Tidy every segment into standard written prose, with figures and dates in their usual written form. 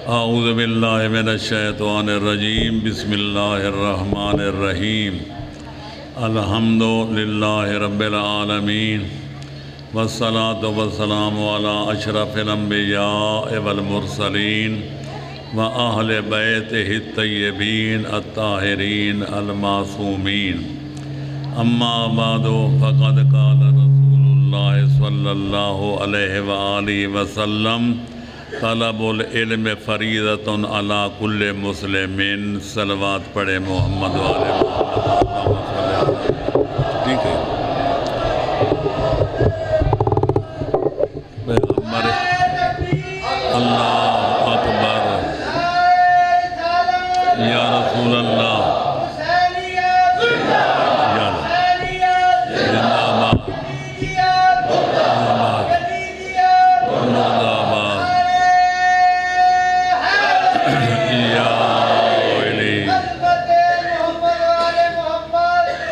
اعوذ باللہ من الشیطان الرجیم بسم اللہ الرحمن الرحیم الحمد للہ رب العالمین والصلاة والسلام علی اشرف الانبیاء والمرسلین وأہل بیتہ الطیبین الطاہرین المعصومین اما بعد فقد قال رسول اللہ صلی اللہ علیہ وآلہ وسلم طلب العلم فریضۃ علی کل مسلم صلوات پڑھے محمد والے محمد ٹھیک ہے پیغمبر اللہ اکبر یا رسول اللہ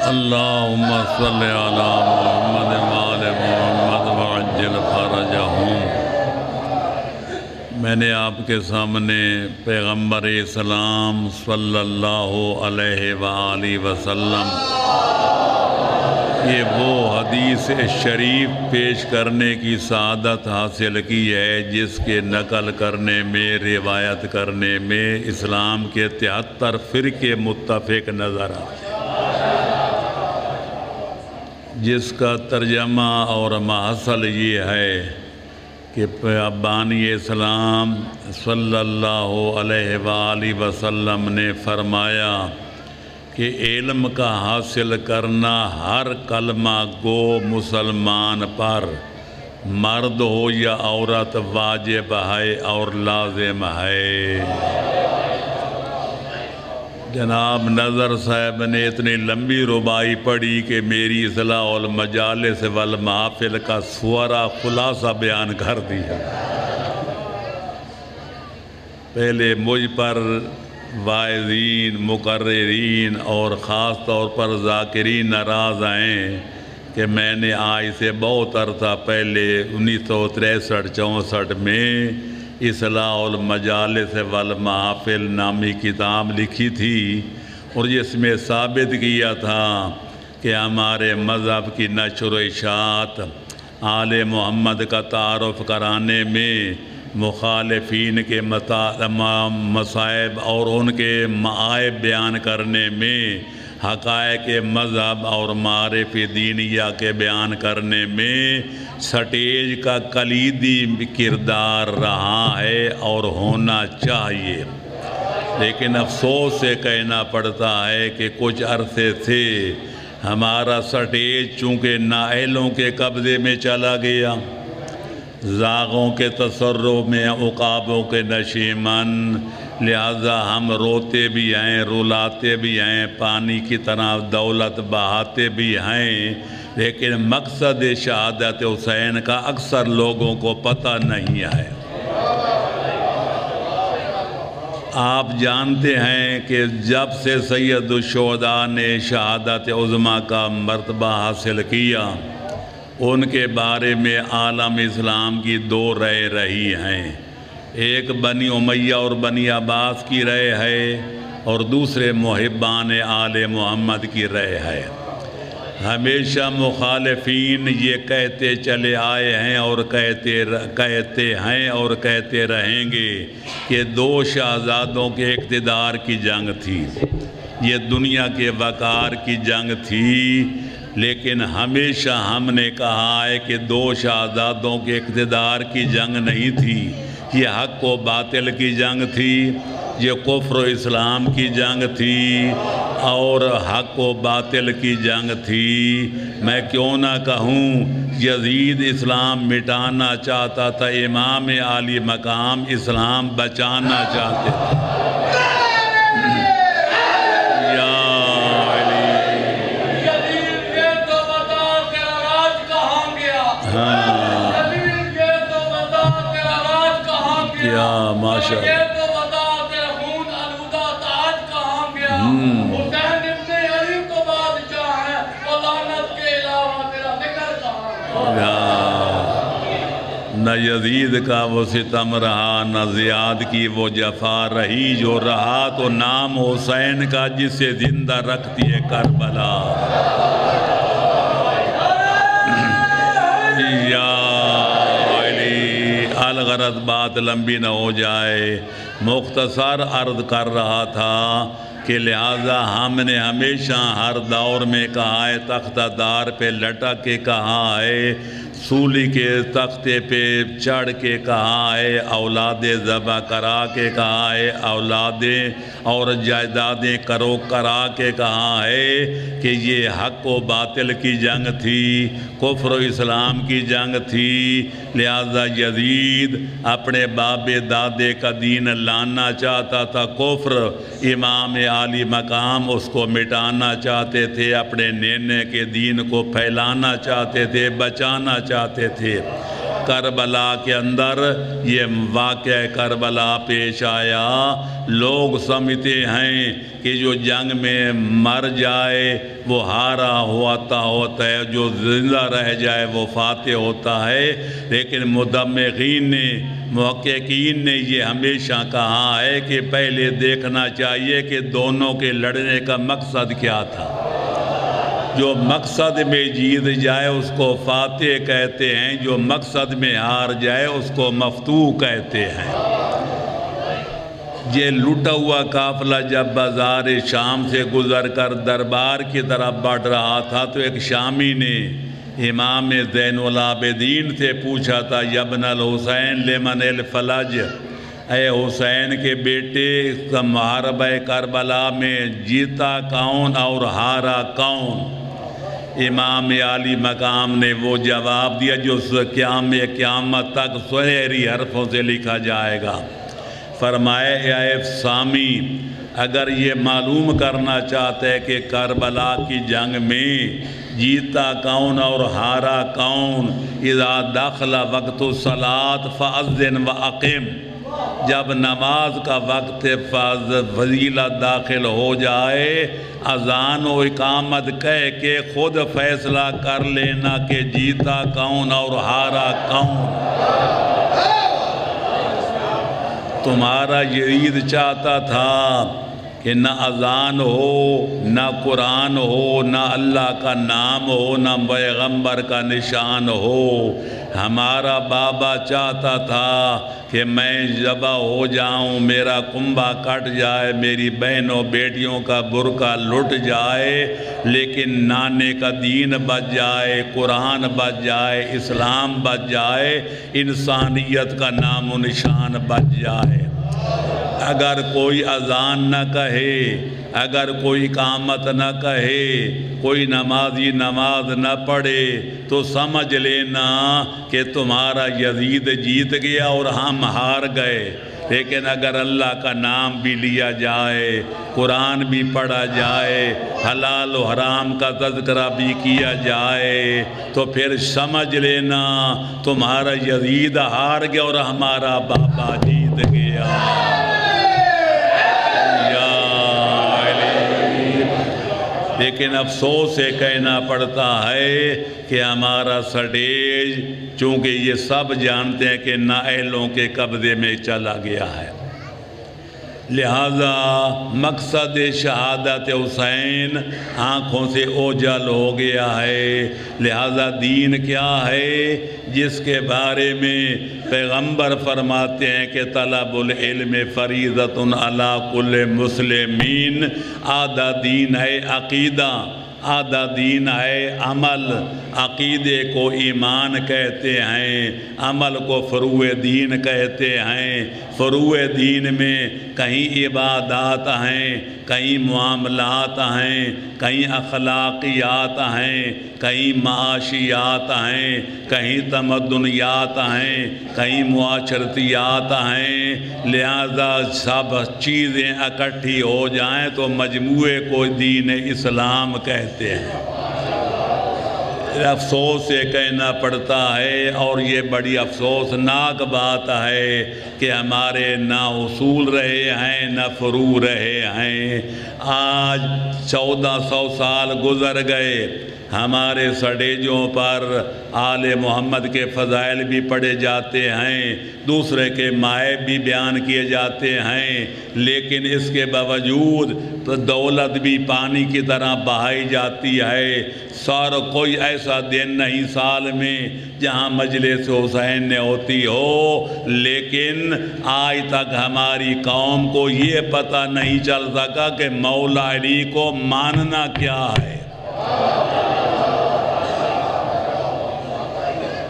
اللہم صلی علی محمد وآل محمد وعجل فرجہم۔ میں نے آپ کے سامنے پیغمبر اسلام صلی اللہ علیہ وآلہ وسلم یہ وہ حدیث شریف پیش کرنے کی سعادت حاصل کی ہے جس کے نقل کرنے میں، روایت کرنے میں اسلام کے 73 فرقے متفق نظر آتے ہیں، جس کا ترجمہ اور محصل یہ ہے کہ بانی اسلام صلی اللہ علیہ وآلہ وسلم نے فرمایا کہ علم کا حاصل کرنا ہر کلمہ گو مسلمان پر مرد ہو یا عورت واجب ہے اور لازم ہے۔ جناب نظر صاحب نے اتنی لمبی ربائی پڑھی کہ میری اصلاح المجالس والمحافل کا سورا خلاصہ بیان کر دیا۔ پہلے مجھ پر واعظین، مقررین اور خاص طور پر ذاکرین ناراض آئیں کہ میں نے آج سے بہت عرصہ پہلے 1963-64 میں اصلاح المجالس والمحافل نامی کتاب لکھی تھی اور جس میں ثابت کیا تھا کہ ہمارے مذہب کی نشر و اشاعت، آل محمد کا تعارف کرانے میں، مخالفین کے مصائب اور ان کے معائب بیان کرنے میں، حقائق مذہب اور معارف دینیہ کے بیان کرنے میں سٹیج کا کلیدی کردار رہا ہے اور ہونا چاہیے، لیکن افسوس سے کہنا پڑتا ہے کہ کچھ عرصے سے ہمارا سٹیج چونکہ نااہلوں کے قبضے میں چلا گیا، زاغوں کے تصرف میں، عقابوں کے نشیمن، لہذا ہم روتے بھی ہیں، رلاتے بھی ہیں، پانی کی طرح دولت بہاتے بھی ہیں، لیکن مقصد شہادت حسین کا اکثر لوگوں کو پتہ نہیں ہے۔ آپ جانتے ہیں کہ جب سے سید الشہداء نے شہادت عظمیٰ کا مرتبہ حاصل کیا، ان کے بارے میں عالم اسلام کی 2 رائے رہی ہیں، ایک بنی امیہ اور بنی عباس کی رائے ہے اور دوسرے محبان آل محمد کی رائے ہے۔ ہمیشہ مخالفین یہ کہتے چلے آئے ہیں اور کہتے ہیں اور کہتے رہیں گے کہ 2 شہزادوں کے اقتدار کی جنگ تھی، یہ دنیا کے وقار کی جنگ تھی، لیکن ہمیشہ ہم نے کہا ہے کہ 2 شہزادوں کے اقتدار کی جنگ نہیں تھی، یہ حق و باطل کی جنگ تھی، یہ کفر و اسلام کی جنگ تھی اور حق و باطل کی جنگ تھی۔ میں کیوں نہ کہوں یزید اسلام مٹانا چاہتا تھا، امام عالی مقام اسلام بچانا چاہتے تھے۔ ماشاء اللہ یزید کا وہ ستم رہا نہ زیاد کی وہ جفا رہی، جو رہا تو نام حسین کا جسے زندہ رکھتی ہے کربلا۔ یا علی، الغرض بات لمبی نہ ہو جائے، مختصر عرض کر رہا تھا کہ لہٰذا ہم نے ہمیشہ ہر دور میں کہا ہے، تختہ دار پہ لٹک کے کہا ہے، سولی کے تختے پہ چڑھ کے کہا ہے، اولادیں ذبح کرا کے کہا ہے، اولادیں اور جائیدادیں کرو کرا کے کہا ہے کہ یہ حق و باطل کی جنگ تھی، کفر و اسلام کی جنگ تھی۔ لہذا یزید اپنے باپ دادے کا دین لانا چاہتا تھا، کفر، امام عالی مقام اس کو مٹانا چاہتے تھے، اپنے نینے کے دین کو پھیلانا چاہتے تھے، بچانا چاہتے تھے۔ کربلا کے اندر یہ واقعہ کربلا پیش آیا۔ لوگ سمجھتے ہیں کہ جو جنگ میں مر جائے وہ ہارا ہوتا ہے، جو زندہ رہ جائے وہ فاتح ہوتا ہے، لیکن مدمغین نے، محققین نے یہ ہمیشہ کہا ہے کہ پہلے دیکھنا چاہیے کہ دونوں کے لڑنے کا مقصد کیا تھا۔ جو مقصد میں جیت جائے اس کو فاتح کہتے ہیں، جو مقصد میں ہار جائے اس کو مفتوح کہتے ہیں۔ یہ لٹا ہوا قافلہ جب بازار شام سے گزر کر دربار کی طرف بڑھ رہا تھا تو ایک شامی نے امام زین العابدین سے پوچھا تھا، یبن الحسین لمن الفلج، اے حسین کے بیٹے، محاربہ کربلا میں جیتا کون اور ہارا کون؟ امام عالی مقام نے وہ جواب دیا جو قیامت تک سنہری حرفوں سے لکھا جائے گا۔ فرمائے، اے سامی، اگر یہ معلوم کرنا چاہتے ہیں کہ کربلا کی جنگ میں جیتا کون اور ہارا کون، اذا دخل وقت الصلاۃ فاذن واقم، جب نماز کا وقت فضیلت داخل ہو جائے، اذان و اقامت کہہ کے خود فیصلہ کر لینا کہ جیتا کون اور ہارا کون۔ تمہارا یزید چاہتا تھا کہ نہ اذان ہو، نہ قرآن ہو، نہ اللہ کا نام ہو، نہ پیغمبر کا نشان ہو۔ ہمارا بابا چاہتا تھا کہ میں ذبح ہو جاؤں، میرا کنبہ کٹ جائے، میری بہنوں بیٹیوں کا برقع لٹ جائے، لیکن نانے کا دین بچ جائے، قرآن بچ جائے، اسلام بچ جائے، انسانیت کا نام و نشان بچ جائے۔ اگر کوئی اذان نہ کہے، اگر کوئی اقامت نہ کہے، کوئی نمازی نماز نہ پڑھے تو سمجھ لینا کہ تمہارا یزید جیت گیا اور ہم ہار گئے۔ لیکن اگر اللہ کا نام بھی لیا جائے، قرآن بھی پڑھا جائے، حلال و حرام کا تذکرہ بھی کیا جائے، تو پھر سمجھ لینا تمہارا یزید ہار گیا اور ہمارا بابا جیت گیا۔ لیکن افسوس سے کہنا پڑتا ہے کہ ہمارا سٹیج، چونکہ یہ سب جانتے ہیں کہ نااہلوں کے قبضے میں چلا گیا ہے، لہذا مقصد شہادت حسین آنکھوں سے اوجھل ہو گیا ہے۔ لہذا دین کیا ہے جس کے بارے میں پیغمبر فرماتے ہیں کہ طلب العلم فریضۃ علی کل مسلمین، آدھا دین ہے عقیدہ، آدھا دین ہے عمل۔ عقیدے کو ایمان کہتے ہیں، عمل کو فروع دین کہتے ہیں۔ فروع دین میں کہیں عبادات ہیں، کہیں معاملات ہیں، کہیں اخلاقیات ہیں، کہیں معاشیات ہیں، کہیں تمدنیات ہیں، کہیں معاشرتیات ہیں۔ لہذا سب چیزیں اکٹھی ہو جائیں تو مجموعے کو دین اسلام کہتے ہیں۔ افسوس سے کہنا پڑتا ہے، اور یہ بڑی افسوسناک بات ہے کہ ہمارے نہ اصول رہے ہیں نہ فروع رہے ہیں۔ آج 1400 سال گزر گئے، ہمارے سٹیجوں پر آل محمد کے فضائل بھی پڑھے جاتے ہیں، دوسرے کے مائب بھی بیان کیے جاتے ہیں، لیکن اس کے باوجود دولت بھی پانی کی طرح بہائی جاتی ہے۔ کوئی ایسا دن نہیں سال میں جہاں مجلس حسین نے ہوتی ہو، لیکن آج تک ہماری قوم کو یہ پتہ نہیں چل سکا کہ مولا علی کو ماننا کیا ہے۔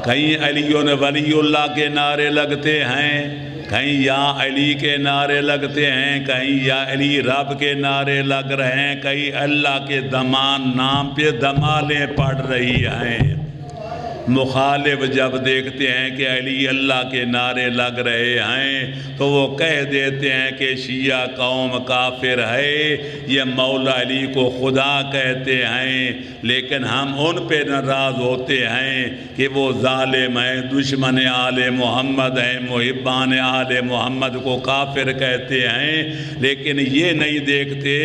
کہیں علی ولی اللہ کے نعرے لگتے ہیں، کہیں یا علی کے نعرے لگتے ہیں، کہیں یا علی رب کے نعرے لگ رہے ہیں، کہیں اللہ کے دمان نام پہ دمالیں پڑ رہی ہیں۔ مخالف جب دیکھتے ہیں کہ علی اللہ کے نعرے لگ رہے ہیں تو وہ کہہ دیتے ہیں کہ شیعہ قوم کافر ہے، یہ مولا علی کو خدا کہتے ہیں، لیکن ہم ان پہ ناراض ہوتے ہیں کہ وہ ظالم ہیں، دشمن آل محمد ہیں، محبان آل محمد کو کافر کہتے ہیں، لیکن یہ نہیں دیکھتے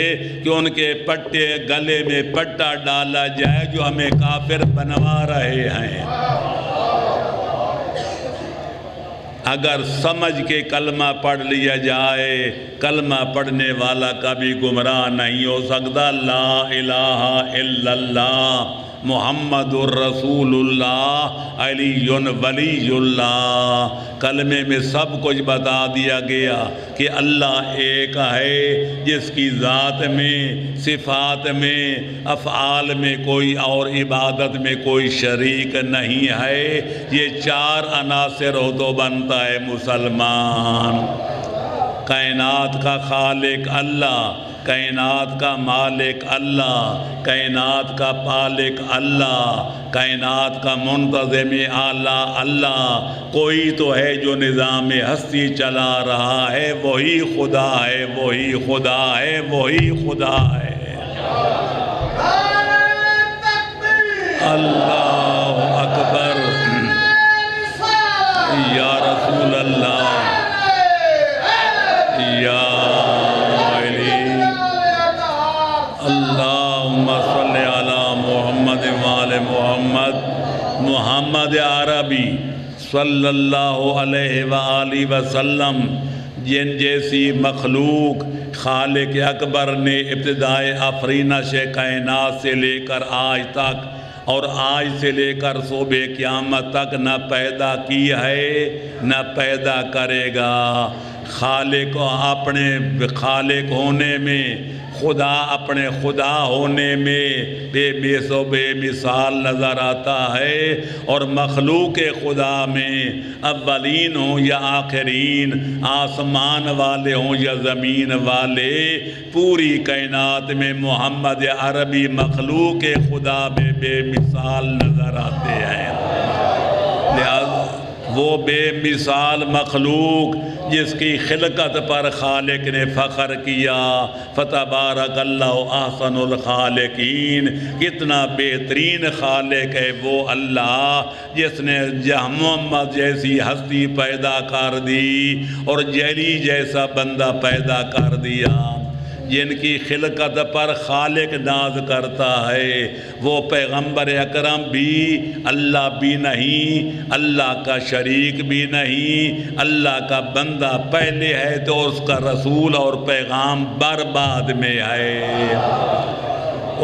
کہ ان کے پٹے گلے میں پٹا ڈالا جائے جو ہمیں کافر بنوا رہے ہیں۔ اگر سمجھ کے کلمہ پڑھ لیا جائے، کلمہ پڑھنے والا کبھی گمراہ نہیں ہو سکتا۔ لا الہ الا اللہ محمد الرسول اللہ علی ولی اللہ۔ کلمے میں سب کچھ بتا دیا گیا کہ اللہ ایک ہے، جس کی ذات میں، صفات میں، افعال میں کوئی اور عبادت میں کوئی شریک نہیں ہے۔ یہ چار عناصر ہو تو بنتا ہے مسلمان۔ کائنات کا خالق اللہ، کائنات کا مالک اللہ، کائنات کا پالک اللہ، کائنات کا منتظم اعلیٰ اللہ۔ کوئی تو ہے جو نظام ہستی چلا رہا ہے، وہی خدا ہے، وہی خدا ہے، وہی خدا ہے۔ اللہ اکبر، یا رسول اللہ، یا محمد عربی صلی اللہ علیہ وآلہ وسلم جن جیسی مخلوق خالق اکبر نے ابتدائے آفرینش کائنات سے لے کر آج تک اور آج سے لے کر صبح قیامت تک نہ پیدا کی ہے نہ پیدا کرے گا۔ خالق اپنے خالق ہونے میں، خدا اپنے خدا ہونے میں بے مثال نظر آتا ہے، اور مخلوق خدا میں اولین ہوں یا آخرین، آسمان والے ہوں یا زمین والے، پوری کائنات میں محمد عربی مخلوق خدا میں بے مثال نظر آتے ہیں۔ لہذا وہ بے مثال مخلوق جس کی خلقت پر خالق نے فخر کیا، فتبارک اللہ احسن الخالقین، کتنا بہترین خالق ہے وہ اللہ جس نے محمد جیسی ہستی پیدا کر دی اور جیلی جیسا بندہ پیدا کر دیا۔ جن کی خلقت پر خالق ناز کرتا ہے وہ پیغمبر اکرم بھی اللہ بھی نہیں، اللہ کا شریک بھی نہیں، اللہ کا بندہ پہلے ہے تو اس کا رسول اور پیغام برباد میں ہے۔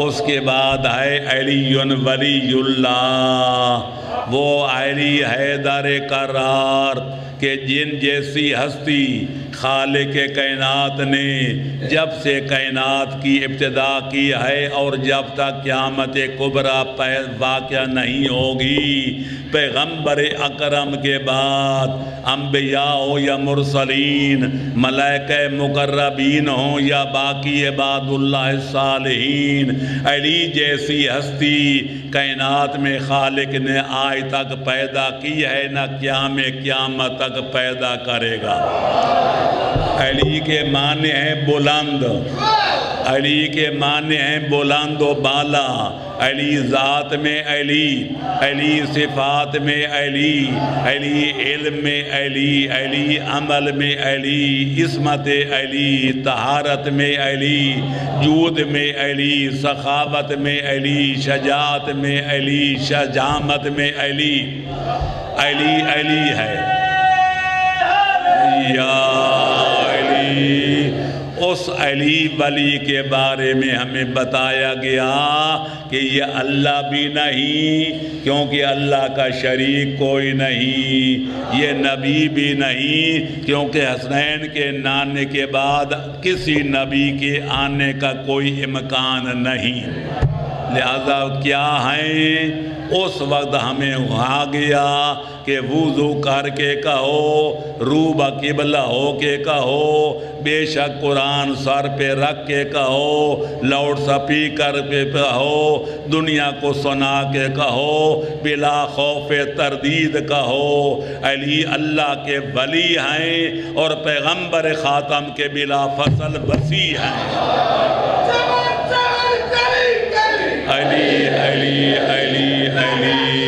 اس کے بعد ہے علی ولی اللہ، وہ علی حیدر کرار کہ جن جیسی ہستی خالق کائنات نے جب سے کائنات کی ابتدا کی ہے اور جب تک قیامت کبریٰ واقعہ نہیں ہوگی، پیغمبر اکرم کے بعد انبیاء ہو یا مرسلین، ملائکہ مقربین ہوں یا باقی عباد اللہ الصالحین، علی جیسی ہستی کائنات میں خالق نے آج تک پیدا کی ہے نہ قیامت تک پیدا کرے گا۔ علی کے معنی ہے بلند، علی کے معنی ہیں بلند و بالا، علی ذات میں علی، علی صفات میں علی، علی علم میں علی، علی عمل میں علی، عصمت علی، طہارت میں علی، جود میں علی، سخاوت میں علی، شجاعت میں علی، شجاعت میں علی، علی علی ہے یا علی۔ اس علی ولی کے بارے میں ہمیں بتایا گیا کہ یہ اللہ بھی نہیں، کیونکہ اللہ کا شریک کوئی نہیں، یہ نبی بھی نہیں، کیونکہ حسنین کے نانے کے بعد کسی نبی کے آنے کا کوئی امکان نہیں۔ لہذا کیا ہیں؟ اس وقت ہمیں آ گیا کہ وضو کر کے کہو، روبہ قبلہ ہو کے کہو، بے شک قرآن سر پہ رکھ کے کہو، لاؤڈ سپیکر پہ کہو، دنیا کو سنا کے کہو، بلا خوف تردید کہو، علی اللہ کے ولی ہیں اور پیغمبر خاتم کے بلا فصل وسیع ہیں۔ علی علی علی علی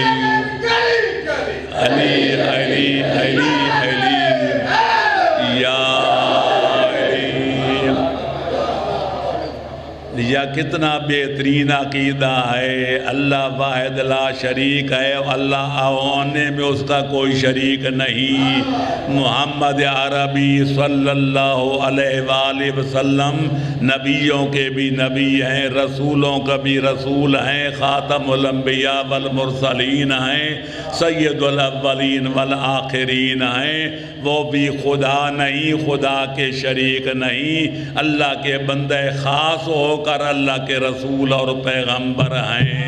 علی علی علی علی یا علی۔ یا کتنا بہترین عقیدہ ہے، اللہ واحد لا شریک ہے، اللہ آنے میں اس کا کوئی شریک نہیں۔ محمد عربی صلی اللہ علیہ وآلہ وسلم نبیوں کے بھی نبی ہیں، رسولوں کا بھی رسول ہیں، خاتم الانبیاء والمرسلین ہیں، سید الاولین والآخرین ہیں۔ وہ بھی خدا نہیں، خدا کے شریک نہیں، اللہ کے بندے خاص ہو کر اللہ کے رسول اور پیغمبر ہیں۔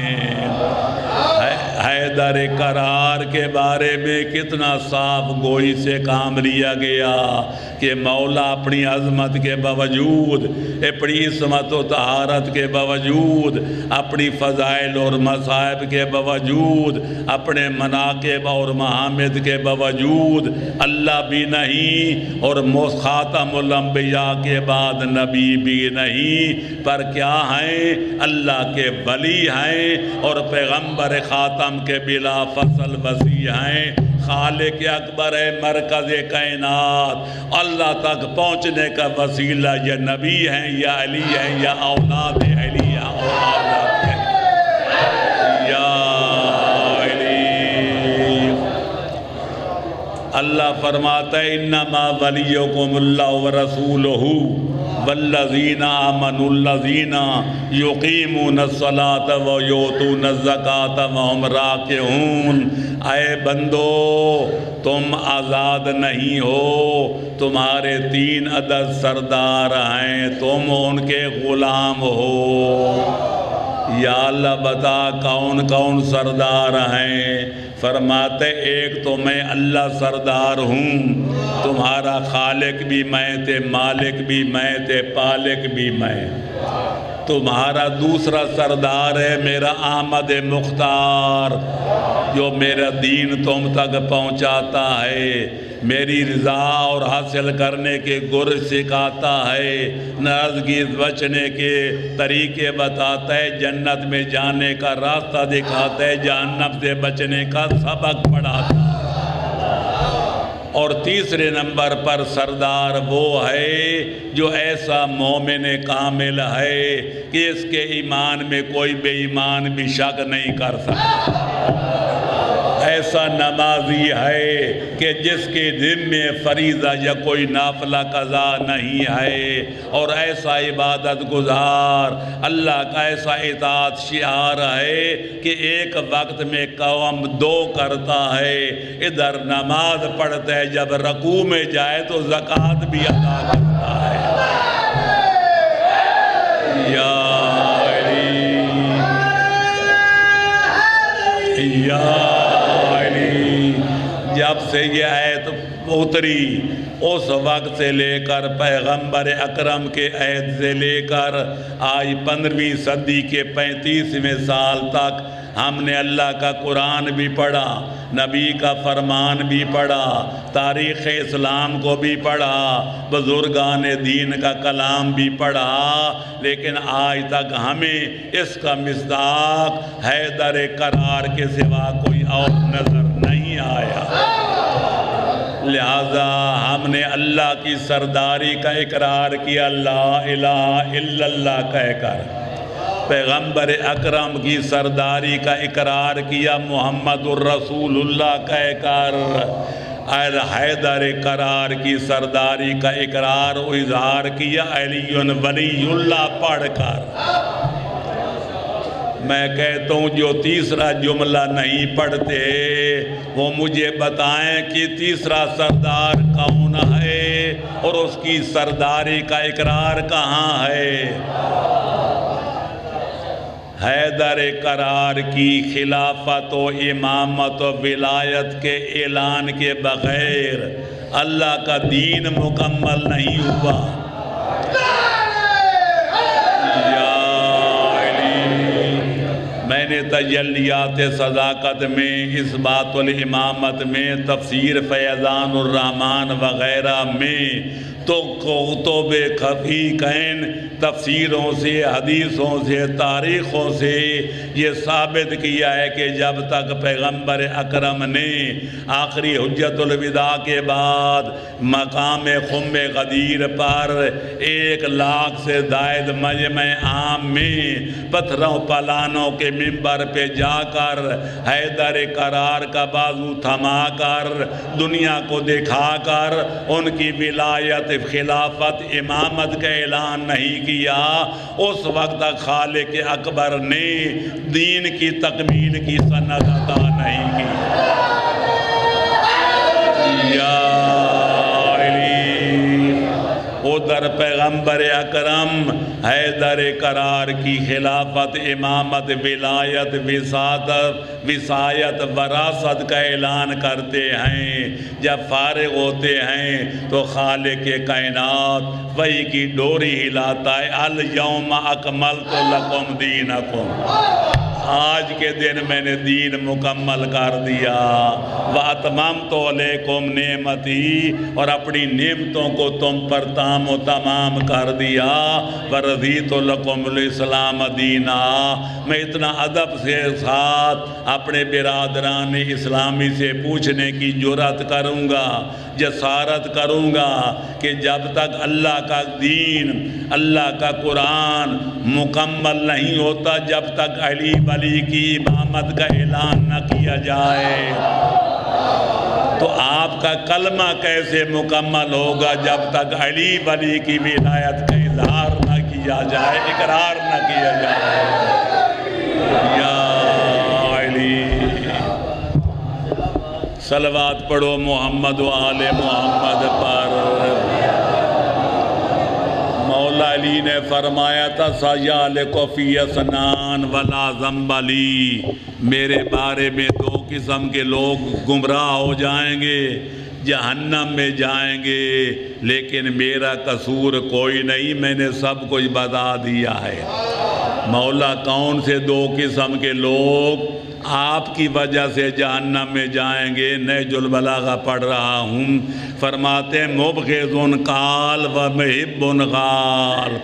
حیدر کرار کے بارے میں کتنا صاف گوئی سے کام لیا گیا کہ مولا اپنی عظمت کے باوجود، اپنی عصمت و طہارت کے باوجود، اپنی فضائل اور مصائب کے باوجود، اپنے مناقب اور محامد کے باوجود اللہ بھی نہیں اور خاتم الانبیاء کے بعد نبی بھی نہیں، پر کیا ہیں؟ اللہ کے ولی ہیں اور پیغمبر خاتم کے بلا فصل وسیع ہیں۔ خالق اکبر ہے، مرکز کائنات، اللہ تک پہنچنے کا وسیلہ یا نبی ہیں یا علی ہیں یا اولاد علی یا اولاد ہیں یا علی۔ اللہ فرماتا ہے انما ولیکم اللہ ورسولہ والذین آمنوا الذین یقیمون الصلاۃ ویؤتون الزکاۃ وہم راکعون۔ اے بندو تم آزاد نہیں ہو، تمہارے 3 عدد سردار ہیں، تم ان کے غلام ہو۔ یا اللہ بتا کون کون سردار ہیں؟ فرماتے ایک تو میں اللہ سردار ہوں، تمہارا خالق بھی میں تھے، مالک بھی میں تھے، پالک بھی میں۔ تمہارا دوسرا سردار ہے میرا احمد مختار، جو میرا دین تم تک پہنچاتا ہے، میری رضا اور حاصل کرنے کے گر سکھاتا ہے، ناراضگی بچنے کے طریقے بتاتا ہے، جنت میں جانے کا راستہ دکھاتا ہے، جہنم سے بچنے کا سبق پڑھاتا ہے۔ اور تیسرے نمبر پر سردار وہ ہے جو ایسا مومن کامل ہے کہ اس کے ایمان میں کوئی بے ایمان بھی شک نہیں کر سکتا، ایسا نمازی ہے کہ جس کے ذمے فریضہ یا کوئی نافلہ قضا نہیں ہے، اور ایسا عبادت گزار، اللہ کا ایسا اطاعت شعار ہے کہ ایک وقت میں قوم 2 کرتا ہے، ادھر نماز پڑھتا ہے، جب رکوع میں جائے تو زکوٰۃ بھی ادا کرتا ہے۔ یا علی یا جب سے یہ آیت اتری اس وقت سے لے کر پیغمبر اکرم کے عہد سے لے کر آج 15ویں صدی کے 35ویں سال تک ہم نے اللہ کا قرآن بھی پڑھا، نبی کا فرمان بھی پڑھا، تاریخ اسلام کو بھی پڑھا، بزرگان دین کا کلام بھی پڑھا، لیکن آج تک ہمیں اس کا مصداق حیدر کرار کے سوا کوئی اور نظر نہیں آیا۔ لہذا ہم نے اللہ کی سرداری کا اقرار کیا، لا الہ الا اللہ کہہ کر، پیغمبر اکرم کی سرداری کا اقرار کیا محمد الرسول اللہ کہہ کر، حیدر کرار کی سرداری کا اقرار و اظہار کیا علی ولی اللہ پڑھ کر۔ میں کہتا ہوں جو تیسرا جملہ نہیں پڑھتے وہ مجھے بتائیں کہ تیسرا سردار کون ہے اور اس کی سرداری کا اقرار کہاں ہے؟ حیدر کرار کی خلافت و امامت و ولایت کے اعلان کے بغیر اللہ کا دین مکمل نہیں ہوا۔ میں نے تجلیات صداقت میں، اس بات الامامت میں، تفسیر فیضان الرحمن وغیرہ میں تو کتب خفیقین تفسیروں سے، حدیثوں سے، تاریخوں سے یہ ثابت کیا ہے کہ جب تک پیغمبر اکرم نے آخری حجت الوداع کے بعد مقام خم غدیر پر 1,00,000 سے زائد مجمع عام میں پتھروں پلانوں کے منبر پہ جا کر حیدر کرار کا بازو تھما کر دنیا کو دکھا کر ان کی ولایت، خلافت، امامت کا اعلان نہیں کیا، اس وقت تک خالق اکبر نے دین کی تکمیل کی سند عطا نہیں کی۔ یا ادھر پیغمبر اکرم حیدر کرار کی خلافت، امامت، ولایت، وصایت، وراثت کا اعلان کرتے ہیں، جب فارغ ہوتے ہیں تو خالق کائنات وحی کی ڈوری ہلاتا ہے، الیوم اکملت لکم دینکم، آج کے دن میں نے دین مکمل کر دیا، وَأَتْمَمْتُ عَلَيْكُمْ نِعْمَتِي، اور اپنی نعمتوں کو تم پر تام و تمام کر دیا، وَرَضِيتُ لَكُمُ الْإِسْلَامَ دِينًا۔ میں اتنا ادب سے ساتھ اپنے برادران اسلامی سے پوچھنے کی جرات کروں گا، جسارت کروں گا کہ جب تک اللہ کا دین، اللہ کا قرآن مکمل نہیں ہوتا، جب تک علی ولی کی امامت کا اعلان نہ کیا جائے تو آپ کا کلمہ کیسے مکمل ہوگا جب تک علی ولی کی ولایت کا اظہار نہ کیا جائے، اقرار نہ کیا جائے؟ یا علی، صلوات پڑھو محمد و آل محمد پر۔ مولا علی نے فرمایا تھا سَيَعْلِقُ فِي أَسْنَانٍ وَلَا ذَنْبَ لِي، میرے بارے میں دو قسم کے لوگ گمراہ ہو جائیں گے، جہنم میں جائیں گے، لیکن میرا قصور کوئی نہیں، میں نے سب کچھ بتا دیا ہے۔ مولا کون سے دو قسم کے لوگ آپ کی وجہ سے جہنم میں جائیں گے؟ نہج البلاغہ پڑھ رہا ہوں، فرماتے ہیں مبغض قال و محب قال،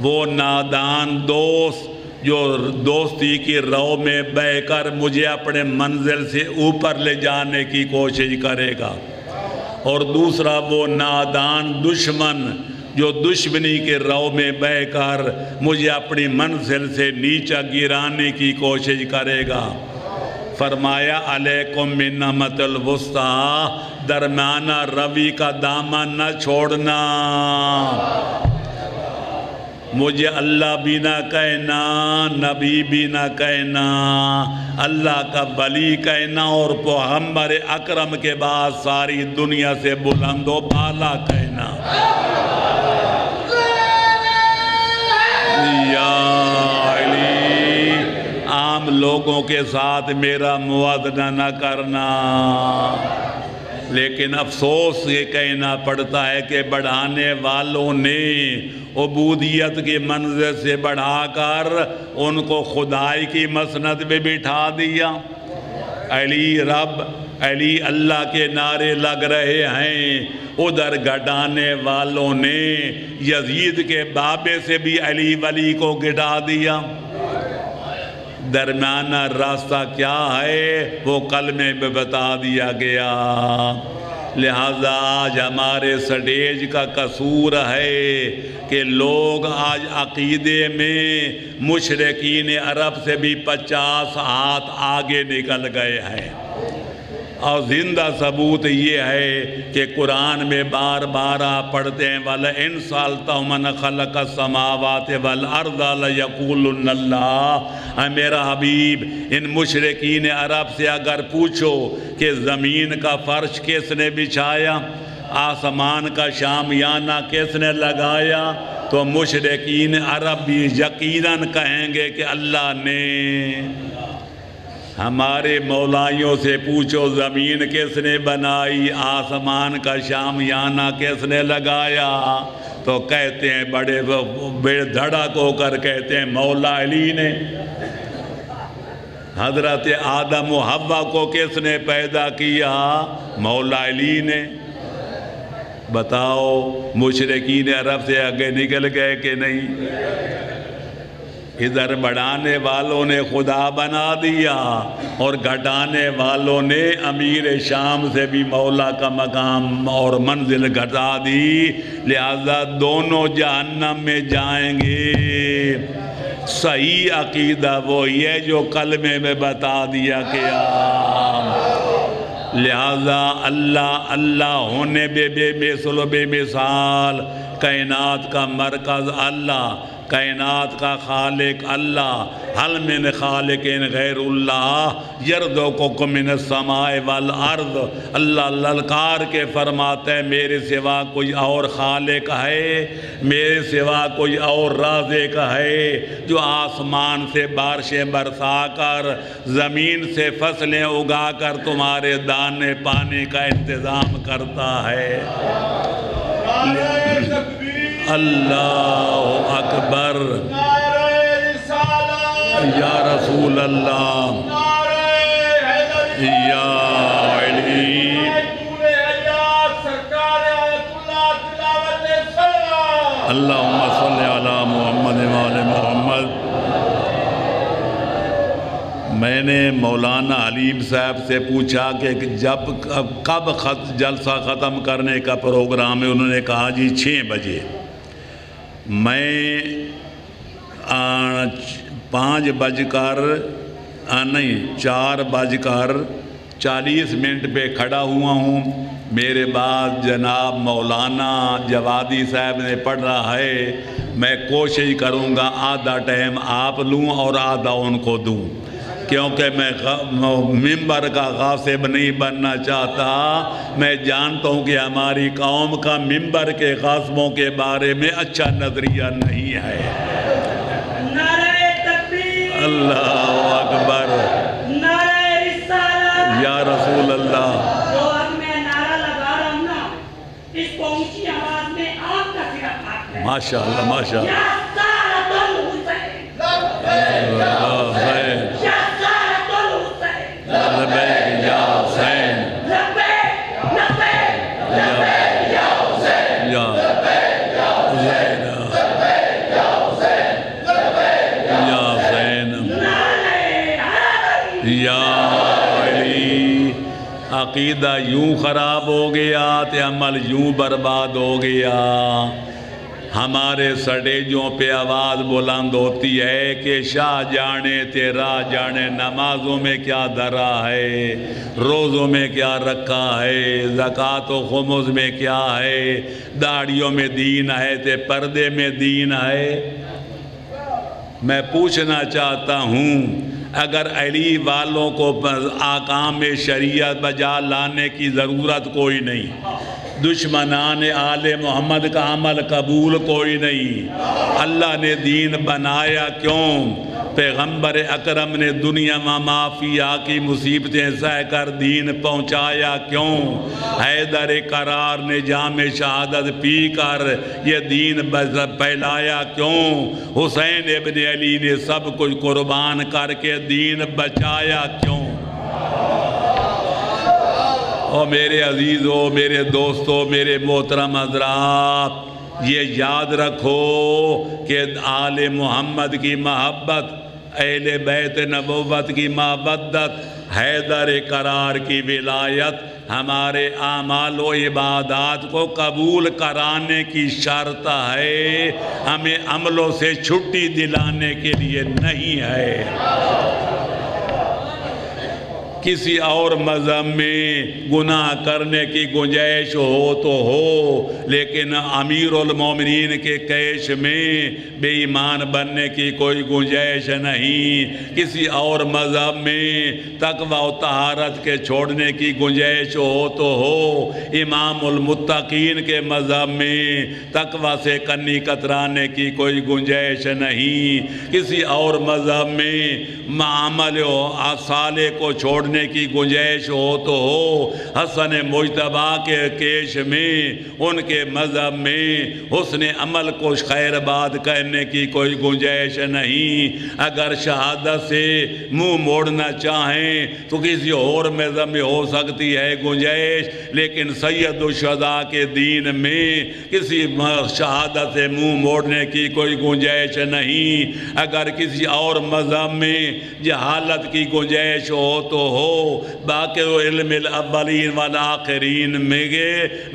وہ نادان دوست جو دوستی کی رو میں بہ کر مجھے اپنے منزل سے اوپر لے جانے کی کوشش کرے گا، اور دوسرا وہ نادان دشمن جو دشمنی کے رو میں بہ کر مجھے اپنی منزل سے نیچا گرانے کی کوشش کرے گا۔ فرمایا علیکم بنعمت الوسطیٰ، درمیانہ روی کا دامن نہ چھوڑنا، مجھے اللہ بھی نہ کہنا، نبی بھی نہ کہنا، اللہ کا ولی کہنا، اور پیغمبر اکرم کے بعد ساری دنیا سے بلند و بالا کہنا۔ یا علی، عام لوگوں کے ساتھ میرا موازنہ نہ کرنا، لیکن افسوس یہ کہنا پڑتا ہے کہ بڑھانے والوں نے عبودیت کی منزل سے بڑھا کر ان کو خدائی کی مسند پہ بٹھا دیا۔ علی رب، علی اللہ کے نعرے لگ رہے ہیں، ادھر گھٹانے والوں نے یزید کے بابے سے بھی علی ولی کو گٹا دیا۔ درمیانہ راستہ کیا ہے وہ کلمے میں بتا دیا گیا۔ لہذا آج ہمارے سٹیج کا قصور ہے کہ لوگ آج عقیدے میں مشرکین عرب سے بھی 50 ہاتھ آگے نکل گئے ہیں، اور زندہ ثبوت یہ ہے کہ قرآن میں بار بار آپ پڑھتے ہیں وَلَئِن سَأَلْتَهُم مَّنْ خَلَقَ السَّمَاوَاتِ وَالْأَرْضَ لَيَقُولُنَّ اللَّهُ۔ اے میرا حبیب، ان مشرکین عرب سے اگر پوچھو کہ زمین کا فرش کس نے بچھایا، آسمان کا شامیانہ کس نے لگایا، تو مشرکین عرب بھی یقیناً کہیں گے کہ اللہ نے۔ ہمارے مولائیوں سے پوچھو زمین کس نے بنائی، آسمان کا شامیانہ کس نے لگایا، تو کہتے ہیں بڑے دھڑک ہو کر کہتے ہیں مولا علی نے۔ حضرت آدم و حوا کو کس نے پیدا کیا، مولا علی نے۔ بتاؤ مشرکین عرب سے آگے نکل گئے کہ نہیں؟ ادھر بڑھانے والوں نے خدا بنا دیا اور گھٹانے والوں نے امیر شام سے بھی مولا کا مقام اور منزل گھٹا دی۔ لہذا دونوں جہنم میں جائیں گے۔ صحیح عقیدہ وہی ہے جو کلمے میں بتا دیا گیا۔ لہذا اللہ اللہ ہونے بے مثل و بے مثال، کائنات کا مرکز اللہ، کائنات کا خالق اللہ، حل من خالق غیر اللہ یرزقکم من السماء والارض۔ اللہ للکار کے فرماتے ہیں میرے سوا کوئی اور خالق ہے، میرے سوا کوئی اور رازق ہے جو آسمان سے بارشیں برسا کر زمین سے فصلیں اگا کر تمہارے دانے پانی کا انتظام کرتا ہے۔ اللہ اکبر، یا رسول اللہ، یا علی۔ اللہم صلی علی محمد وآل محمد۔ میں نے مولانا حلیم صاحب سے پوچھا کہ کب جلسہ ختم کرنے کا پروگرام ہے؟ انہوں نے کہا جی 6 بجے۔ میں 4:40 پہ کھڑا ہوا ہوں۔ میرے بعد جناب مولانا جوادی صاحب نے پڑھ رہا ہے۔ میں کوشش کروں گا آدھا ٹائم آپ لوں اور آدھا ان کو دوں، کیونکہ میں ممبر کا غاصب نہیں بننا چاہتا۔ میں جانتا ہوں کہ ہماری قوم کا ممبر کے غاصبوں کے بارے میں اچھا نظریہ نہیں ہے۔ نعرہ تکبیر، اللہ اکبر، نعرہ رسالت، یا رسول اللہ۔ جو اب میں نعرہ لگا رہا ہوں نا، اس کو اونچی آواز میں آپ کا صرف ہاتھ ہے۔ ماشاءاللہ ماشاءاللہ۔ یا سارت الحسین، یا سارت الحسین، لبیک یا حسین، لبیک لبیک لبیک یا حسین، یا لبیک یا حسین، لبیک یا حسین، لبیک یا حسین، نعرہ حیدر، یا علی۔ عقیدہ یوں خراب ہو گیا تو عمل یوں برباد ہو گیا۔ ہمارے سٹیجوں پہ آواز بلند ہوتی ہے کہ شاہ جانے تیرا جانے، نمازوں میں کیا دھرا ہے، روزوں میں کیا رکھا ہے، زکوٰۃ و خمس میں کیا ہے، داڑھیوں میں دین ہے تے پردے میں دین ہے۔ میں پوچھنا چاہتا ہوں، اگر علی والوں کو احکام شریعت بجا لانے کی ضرورت کوئی نہیں، دشمنان آل محمد کا عمل قبول کوئی نہیں۔ اللہ نے دین بنایا کیوں؟ پیغمبر اکرم نے دنیا میں مافیا کی مصیبتیں سہ کر دین پہنچایا کیوں؟ حیدر کرار نے جام شہادت پی کر یہ دین پھیلایا کیوں؟ حسین ابن علی نے سب کچھ قربان کر کے دین بچایا کیوں؟ اور میرے عزیزوں، میرے دوستوں، میرے محترم حضرات، یہ یاد رکھو کہ آل محمد کی محبت، اہل بیت نبوت کی محبت، حیدر کرار کی ولایت ہمارے اعمال و عبادات کو قبول کرانے کی شرط ہے، ہمیں عملوں سے چھٹی دلانے کے لیے نہیں ہے۔ کسی اور مذہب میں گناہ کرنے کی گنجائش ہو تو ہو، لیکن امیر المومنین کے کیش میں بے ایمان بننے کی کوئی گنجائش نہیں۔ کسی اور مذہب میں تقوی و طہارت کے چھوڑنے کی گنجائش ہو تو ہو، امام المتقین کے مذہب میں تقوی سے کنی کترانے کی کوئی گنجائش نہیں۔ کسی اور مذہب میں عمل و صالح کو چھوڑنے کی گنجائش ہو تو ہو، حسن مجتبیٰ کے کیش میں، ان کے مذہب میں حسن عمل کو خیر باد کہنے کی کوئی گنجائش نہیں۔ اگر شہادت سے منہ موڑنا چاہیں تو کسی اور مذہب میں ہو سکتی ہے گنجائش، لیکن سید الشہداء کے دین میں کسی شہادت سے منہ موڑنے کی کوئی گنجائش نہیں۔ اگر کسی اور مذہب میں جہالت کی گنجائش ہو تو ہو، باقی علم الاولین والآخرین میں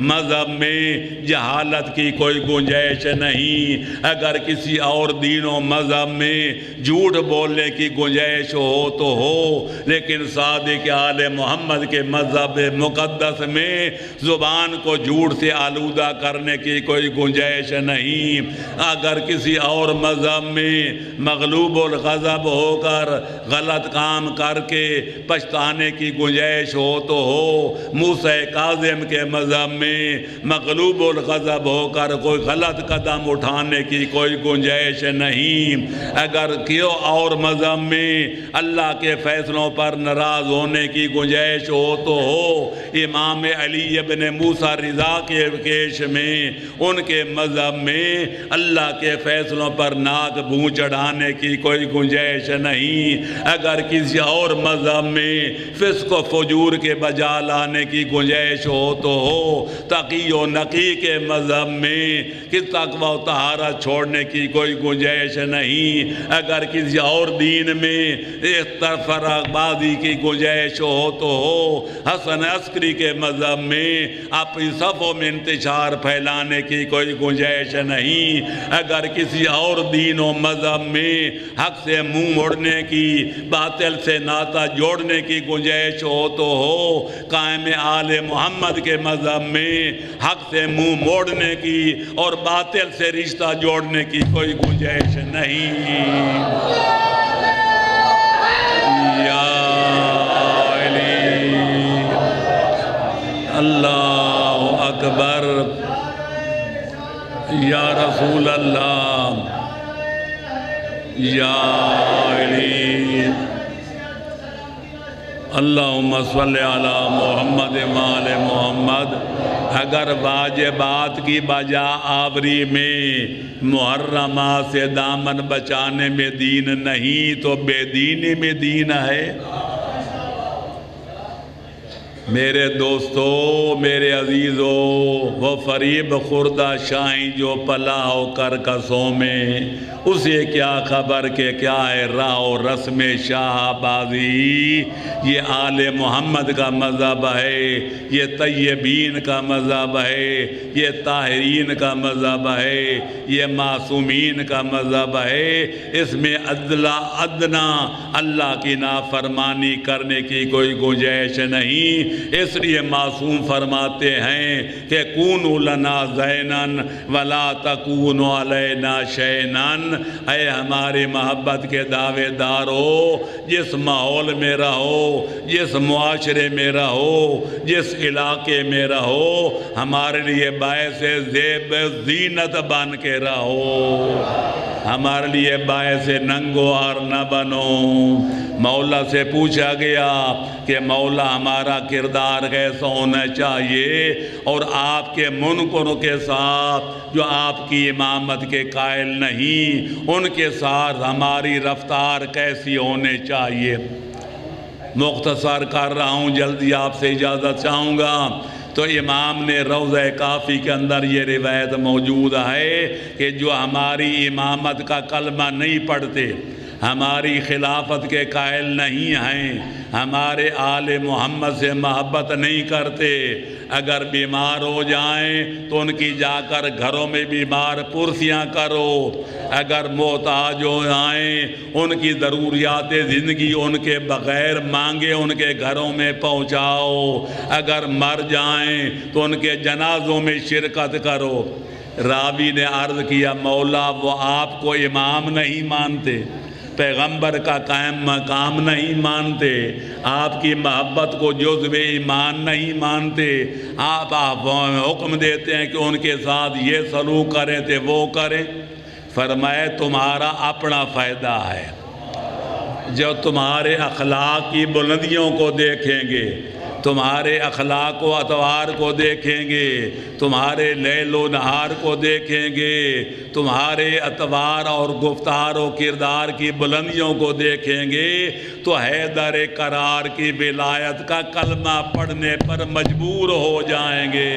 مذہب میں جہالت کی کوئی گنجائش نہیں۔ اگر کسی اور دین و مذہب میں جھوٹ بولنے کی گنجائش ہو تو ہو، لیکن صادق آل محمد کے مذہب مقدس میں زبان کو جھوٹ سے آلودہ کرنے کی کوئی گنجائش نہیں۔ اگر کسی اور مذہب میں مغلوب الغضب ہو کر غلط کام کر کے پچھتانے کی گنجائش ہو تو ہو، موسیٰ کاظم کے مذہب میں مغلوب الغضب ہو کر کوئی غلط قدم اٹھانے کی کوئی گنجائش نہیں۔ اگر کیوں اور مذہب میں اللہ کے فیصلوں پر ناراض ہونے کی گنجائش ہو تو ہو، امام علی ابن موسیٰ رضا کے کیش میں، ان کے مذہب میں اللہ کے فیصلوں پر ناک بھوں چڑھانے کی کوئی گنجائش نہیں۔ اگر کسی اور مذہب میں فسق و فجور کے بجا لانے کی گنجائش ہو تو ہو، تقی و نقی کے مذہب میں کہ تقوی و طہارت چھوڑنے کی کوئی گنجائش نہیں۔ اگر کسی اور دین میں فرق بازی کی گنجائش ہو تو ہو، حسن عسکری کے مذہب میں اپنی صفوں میں انتشار پھیلانے کی کوئی گنجائش نہیں۔ اگر کسی اور دین و مذہب میں حق سے منہ موڑنے کی، باطل سے ناطہ جوڑنے کی گنجائش ہو تو ہو، قائم آل محمد کے مذہب میں حق سے منہ موڑنے کی اور باطل سے رشتہ جوڑنے کی کوئی گنجائش نہیں۔ یا علی، اللہ اکبر، یا رسول اللہ، یا علی، اللہم صلی علی محمد وآل محمد۔ اگر واجبات کی بجا آوری میں محرمات سے دامن بچانے میں دین نہیں تو بے دینی میں دین ہے۔ میرے دوستو، میرے عزیزو، وہ فریب خوردہ شاہیں جو پلا ہو کر کسوں میں، اسے کیا خبر کہ کیا ہے راہ و رسم شاہ بازی۔ یہ آل محمد کا مذہب ہے، یہ طیبین کا مذہب ہے، یہ طاہرین کا مذہب ہے، یہ معصومین کا مذہب ہے۔ اس میں ادنا اللہ کی نافرمانی کرنے کی کوئی گنجائش نہیں۔ اس لیے معصوم فرماتے ہیں کہ کونوا لنا زینن ولا تکونوا علینا شینن، اے ہماری محبت کے دعوے دار ہو، جس ماحول میں رہو، جس معاشرے میں رہو، جس علاقے میں رہو، ہمارے لیے باعث زیب زینت بن کے رہو، ہمارے لیے باعث ننگوار نہ بنو۔ مولا سے پوچھا گیا کہ مولا ہمارا کردار کیسا ہونا چاہیے، اور آپ کے منکروں کے ساتھ جو آپ کی امامت کے قائل نہیں، ان کے ساتھ ہماری رفتار کیسی ہونی چاہیے۔ مختصر کر رہا ہوں، جلدی آپ سے اجازت چاہوں گا۔ تو امام نے روضہ کافی کے اندر یہ روایت موجود ہے کہ جو ہماری امامت کا کلمہ نہیں پڑھتے، ہماری خلافت کے قائل نہیں ہیں، ہمارے آل محمد سے محبت نہیں کرتے، اگر بیمار ہو جائیں تو ان کی جا کر گھروں میں بیمار پرسیاں کرو، اگر محتاج ہو جائیں ان کی ضروریات زندگی ان کے بغیر مانگے ان کے گھروں میں پہنچاؤ، اگر مر جائیں تو ان کے جنازوں میں شرکت کرو۔ راوی نے عرض کیا مولا وہ آپ کو امام نہیں مانتے، پیغمبر کا قائم مقام نہیں مانتے، آپ کی محبت کو جزو ایمان نہیں مانتے، آپ حکم دیتے ہیں کہ ان کے ساتھ یہ سلوک کریں تو وہ کریں۔ فرمائے تمہارا اپنا فائدہ ہے، جو تمہارے اخلاق کی بلندیوں کو دیکھیں گے، تمہارے اخلاق و اطوار کو دیکھیں گے، تمہارے لیل و نہار کو دیکھیں گے، تمہارے اطوار اور گفتار و کردار کی بلندیوں کو دیکھیں گے تو حیدر کرار کی ولایت کا کلمہ پڑھنے پر مجبور ہو جائیں گے،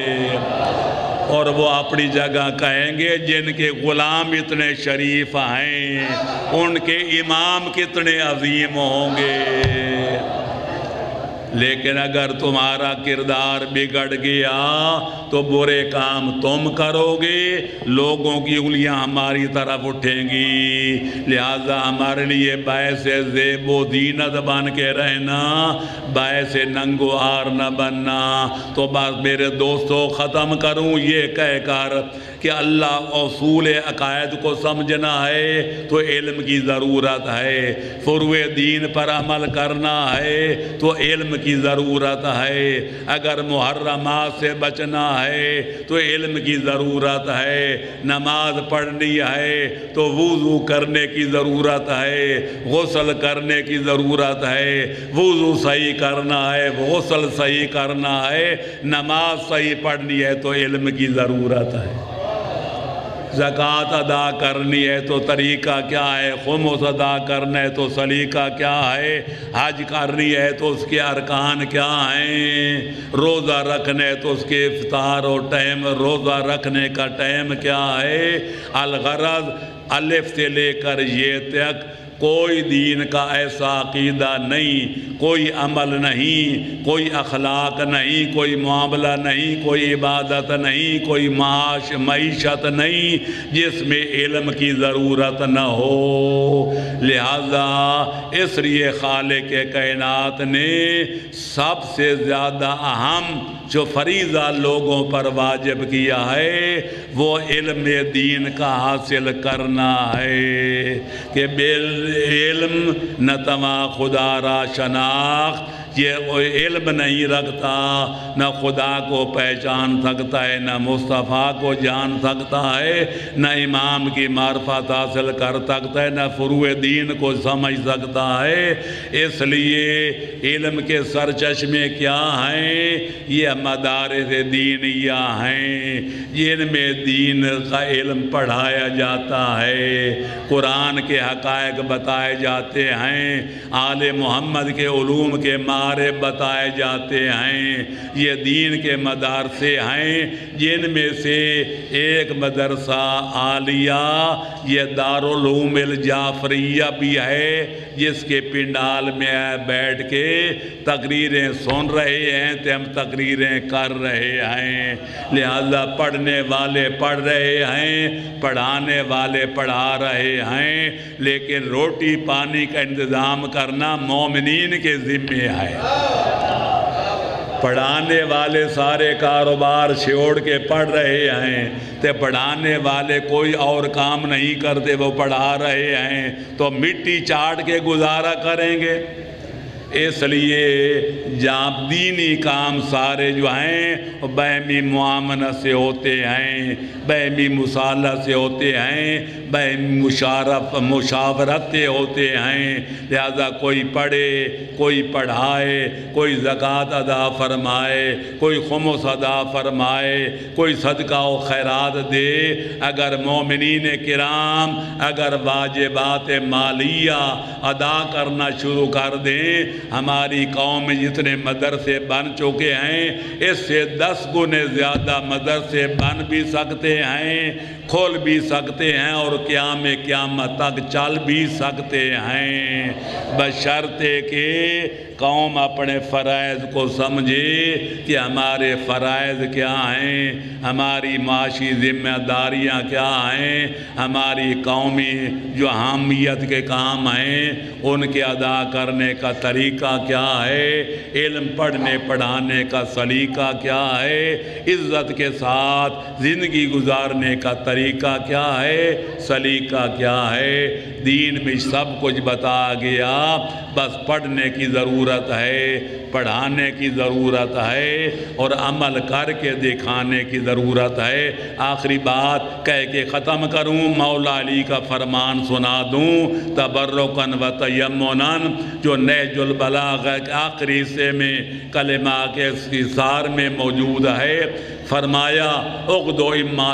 اور وہ اپنی جگہ کہیں گے جن کے غلام اتنے شریف ہیں ان کے امام کتنے عظیم ہوں گے۔ لیکن اگر تمہارا کردار بگڑ گیا تو برے کام تم کرو گے، لوگوں کی انگلیاں ہماری طرف اٹھیں گی، لہذا ہمارے لیے باعث زیب و زینت بن کے رہنا، باعث ننگ و عار نہ بننا۔ تو بس میرے دوستو ختم کروں یہ کہہ کر کہ اللہ اصول عقائد کو سمجھنا ہے تو علم کی ضرورت ہے، فروع دین پر عمل کرنا ہے تو علم کی ضرورت ہے، اگر محرمات سے بچنا ہے تو علم کی ضرورت ہے، نماز پڑھنی ہے تو وضو کرنے کی ضرورت ہے، غسل کرنے کی ضرورت ہے، وضو صحیح کرنا ہے، غسل صحیح کرنا ہے، نماز صحیح پڑھنی ہے تو علم کی ضرورت ہے، زکوٰۃ ادا کرنی ہے تو طریقہ کیا ہے، خمس ادا کرنا ہے تو سلیقہ کیا ہے، حج کرنی ہے تو اس کے ارکان کیا ہیں، روزہ رکھنے ہے تو اس کے افطار اور ٹائم روزہ رکھنے کا ٹائم کیا ہے۔ الغرض الف سے لے کر یہ تک کوئی دین کا ایسا عقیدہ نہیں، کوئی عمل نہیں، کوئی اخلاق نہیں، کوئی معاملہ نہیں، کوئی عبادت نہیں، کوئی معیشت نہیں جس میں علم کی ضرورت نہ ہو۔ لہذا اس لیے خالق کائنات نے سب سے زیادہ اہم جو فریضہ لوگوں پر واجب کیا ہے وہ علم دین کا حاصل کرنا ہے کہ علم نہ تما خدا را شناخت، یہ علم نہیں رکھتا نہ خدا کو پہچان سکتا ہے، نہ مصطفیٰ کو جان سکتا ہے، نہ امام کی معرفت حاصل کر سکتا ہے، نہ فروع دین کو سمجھ سکتا ہے۔ اس لیے علم کے سرچشمے کیا ہیں؟ یہ مدارس دینیہ ہیں جن میں دین کا علم پڑھایا جاتا ہے، قرآن کے حقائق بتائے جاتے ہیں، آل محمد کے علوم کے معارف بتائے جاتے ہیں۔ یہ دین کے مدارسے ہیں جن میں سے ایک مدرسہ عالیہ یہ دارالعلوم الجعفریہ بھی ہے، جس کے پنڈال میں بیٹھ کے تقریریں سن رہے ہیں تو ہم تقریریں کر رہے ہیں۔ لہذا پڑھنے والے پڑھ رہے ہیں، پڑھانے والے پڑھا رہے ہیں، لیکن روٹی پانی کا انتظام کرنا مومنین کے ذمہ ہے۔ پڑھانے والے سارے کاروبار چھوڑ کے پڑھ رہے ہیں، تے پڑھانے والے کوئی اور کام نہیں کرتے، وہ پڑھا رہے ہیں تو مٹی چاٹ کے گزارا کریں گے۔ اس لیے جہاں دینی کام سارے جو ہیں باہمی معاملہ سے ہوتے ہیں، باہمی مصالحہ سے ہوتے ہیں، باہمی مشاورت سے ہوتے ہیں، لہذا کوئی پڑھے، کوئی پڑھائے، کوئی زکوٰۃ ادا فرمائے، کوئی خمس ادا فرمائے، کوئی صدقہ و خیرات دے۔ اگر مومنین کرام اگر واجبات مالیہ ادا کرنا شروع کر دیں، ہماری قوم میں جتنے مدرسے بن چکے ہیں اس سے 10 گنے زیادہ مدرسے بن بھی سکتے ہیں، کھول بھی سکتے ہیں اور قیامت تک چل بھی سکتے ہیں، بشرطے کہ قوم اپنے فرائض کو سمجھے کہ ہمارے فرائض کیا ہیں، ہماری معاشی ذمہ داریاں کیا ہیں، ہماری قومی جو حامیت کے کام ہیں ان کے ادا کرنے کا طریقہ کیا ہے، علم پڑھنے پڑھانے کا سلیقہ کیا ہے، عزت کے ساتھ زندگی گزارنے کا طریقہ کیا ہے، سلیقہ کیا ہے۔ دین میں سب کچھ بتا گیا، بس پڑھنے کی ضرورت ہے، پڑھانے کی ضرورت ہے اور عمل کر کے دکھانے کی ضرورت ہے۔ آخری بات کہہ کے ختم کروں، مولا علی کا فرمان سنا دوں، تبرکاً و تیمناً، جو نہج البلاغہ کے آخری حصے میں کلمہ کے اختصار میں موجود ہے۔ فرمایا اغدو اما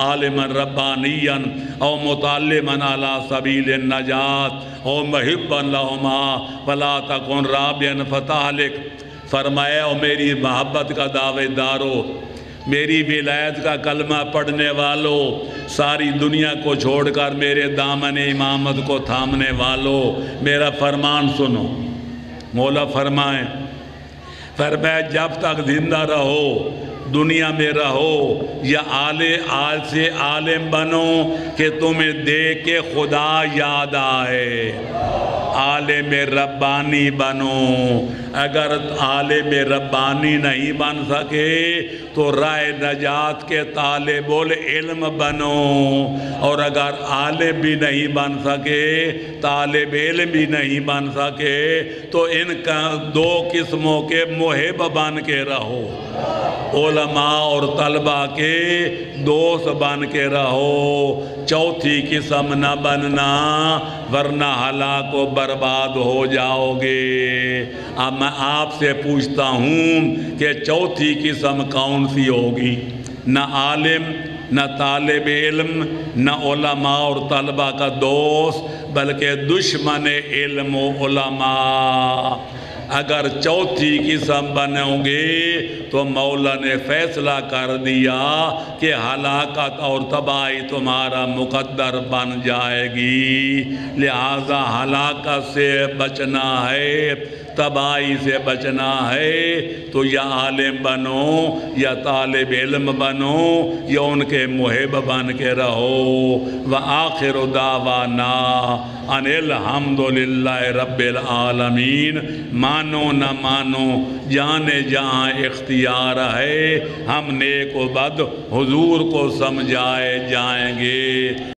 عالما ربانیا او متعلما علی سبیل النجات او محبا لہما فلا تکن رابیا فتہلک۔ فرمایا او میری محبت کا دعوے دارو، میری ولایت کا کلمہ پڑھنے والو، ساری دنیا کو چھوڑ کر میرے دامن امامت کو تھامنے والو، میرا فرمان سنو۔ مولا فرمائیں جب تک زندہ رہو، دنیا میں رہو، یا آل سے عالم بنو کہ تمہیں دیکھ کے خدا یاد آئے، عالم ربانی بنو۔ اگر عالم ربانی نہیں بن سکے تو راہ نجات کے طالب العلم بنو، اور اگر عالم بھی نہیں بن سکے، طالب علم بھی نہیں بن سکے تو ان کا 2 قسموں کے محب بن کے رہو، علماء اور طلبہ کے دوست بن کے رہو، چوتھی قسم نہ بننا ورنہ ہلاک و برباد ہو جاؤ گے۔ اب میں آپ سے پوچھتا ہوں کہ چوتھی قسم کون سی ہوگی؟ نہ عالم، نہ طالب علم، نہ علماء اور طلبہ کا دوست، بلکہ دشمن علم و علماء۔ اگر چوتھی قسم بنو گے تو مولا نے فیصلہ کر دیا کہ ہلاکت اور تباہی تمہارا مقدر بن جائے گی، لہذا ہلاکت سے بچنا ہے، تباہی سے بچنا ہے تو یا عالم بنو یا طالب علم بنو یا ان کے محب بن کے رہو۔ وآخر دعوانا ان الحمدللہ رب العالمین۔ مانو نہ مانو جانے جہاں اختیار ہے، ہم نیک و بد حضور کو سمجھائے جائیں گے۔